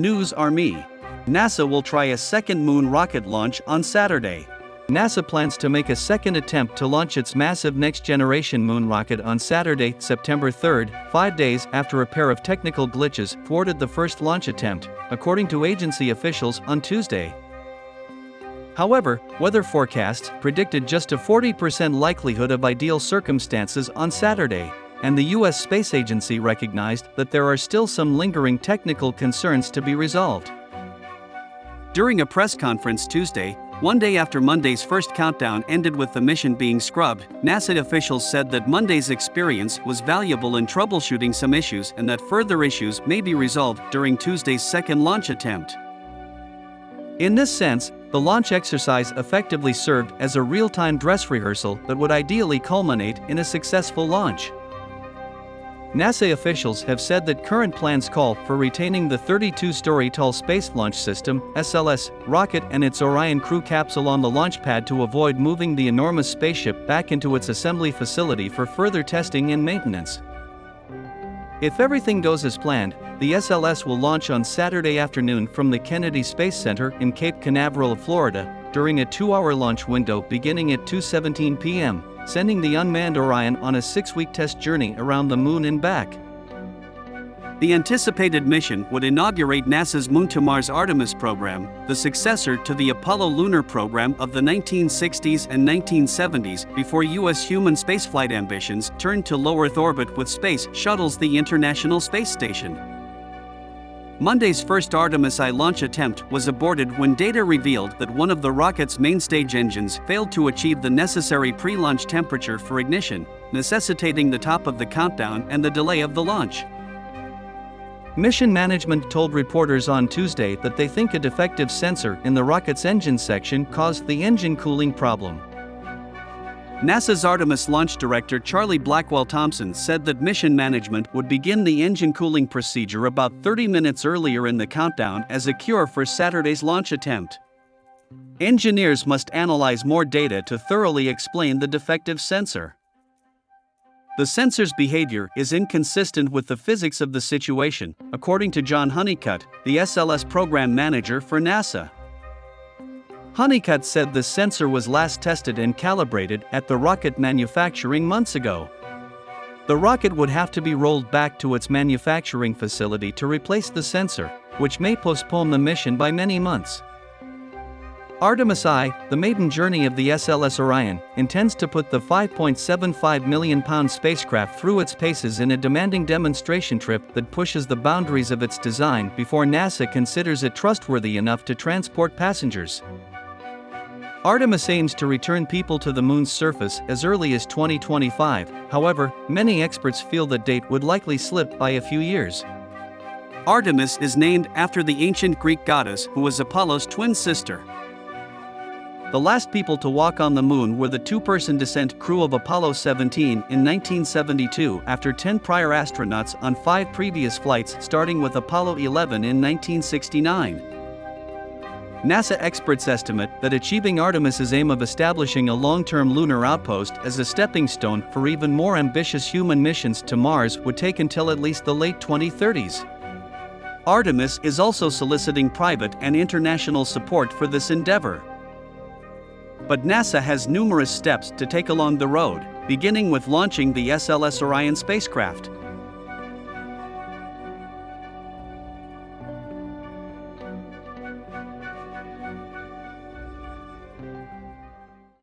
NewsRme. NASA will try a second moon rocket launch on Saturday. NASA plans to make a second attempt to launch its massive next-generation moon rocket on Saturday, September 3, 5 days after a pair of technical glitches thwarted the first launch attempt, according to agency officials on Tuesday. However, weather forecasts predicted just a 40% likelihood of ideal circumstances on Saturday, and the U.S. Space Agency recognized that there are still some lingering technical concerns to be resolved. During a press conference Tuesday, one day after Monday's first countdown ended with the mission being scrubbed, NASA officials said that Monday's experience was valuable in troubleshooting some issues and that further issues may be resolved during Tuesday's second launch attempt. In this sense, the launch exercise effectively served as a real-time dress rehearsal that would ideally culminate in a successful launch. NASA officials have said that current plans call for retaining the 32-story tall Space Launch System (SLS) rocket and its Orion crew capsule on the launch pad to avoid moving the enormous spaceship back into its assembly facility for further testing and maintenance. If everything goes as planned, the SLS will launch on Saturday afternoon from the Kennedy Space Center in Cape Canaveral, Florida, during a 2-hour launch window beginning at 2:17 p.m., sending the unmanned Orion on a 6-week test journey around the Moon and back. The anticipated mission would inaugurate NASA's Moon to Mars Artemis program, the successor to the Apollo lunar program of the 1960s and 1970s, before U.S. human spaceflight ambitions turned to low Earth orbit with space shuttles the International Space Station. Monday's first Artemis I launch attempt was aborted when data revealed that one of the rocket's main stage engines failed to achieve the necessary pre-launch temperature for ignition, necessitating the top of the countdown and the delay of the launch. Mission management told reporters on Tuesday that they think a defective sensor in the rocket's engine section caused the engine cooling problem. NASA's Artemis launch director Charlie Blackwell-Thompson said that mission management would begin the engine cooling procedure about 30 minutes earlier in the countdown as a cure for Saturday's launch attempt. Engineers must analyze more data to thoroughly explain the defective sensor. The sensor's behavior is inconsistent with the physics of the situation, according to John Honeycutt, the SLS program manager for NASA. Honeycutt said the sensor was last tested and calibrated at the rocket manufacturing months ago. The rocket would have to be rolled back to its manufacturing facility to replace the sensor, which may postpone the mission by many months. Artemis I, the maiden journey of the SLS Orion, intends to put the 5.75 million pound spacecraft through its paces in a demanding demonstration trip that pushes the boundaries of its design before NASA considers it trustworthy enough to transport passengers. Artemis aims to return people to the Moon's surface as early as 2025, however, many experts feel the date would likely slip by a few years. Artemis is named after the ancient Greek goddess who was Apollo's twin sister. The last people to walk on the Moon were the two-person descent crew of Apollo 17 in 1972 after 10 prior astronauts on 5 previous flights starting with Apollo 11 in 1969. NASA experts estimate that achieving Artemis's aim of establishing a long-term lunar outpost as a stepping stone for even more ambitious human missions to Mars would take until at least the late 2030s. Artemis is also soliciting private and international support for this endeavor. But NASA has numerous steps to take along the road, beginning with launching the SLS Orion spacecraft.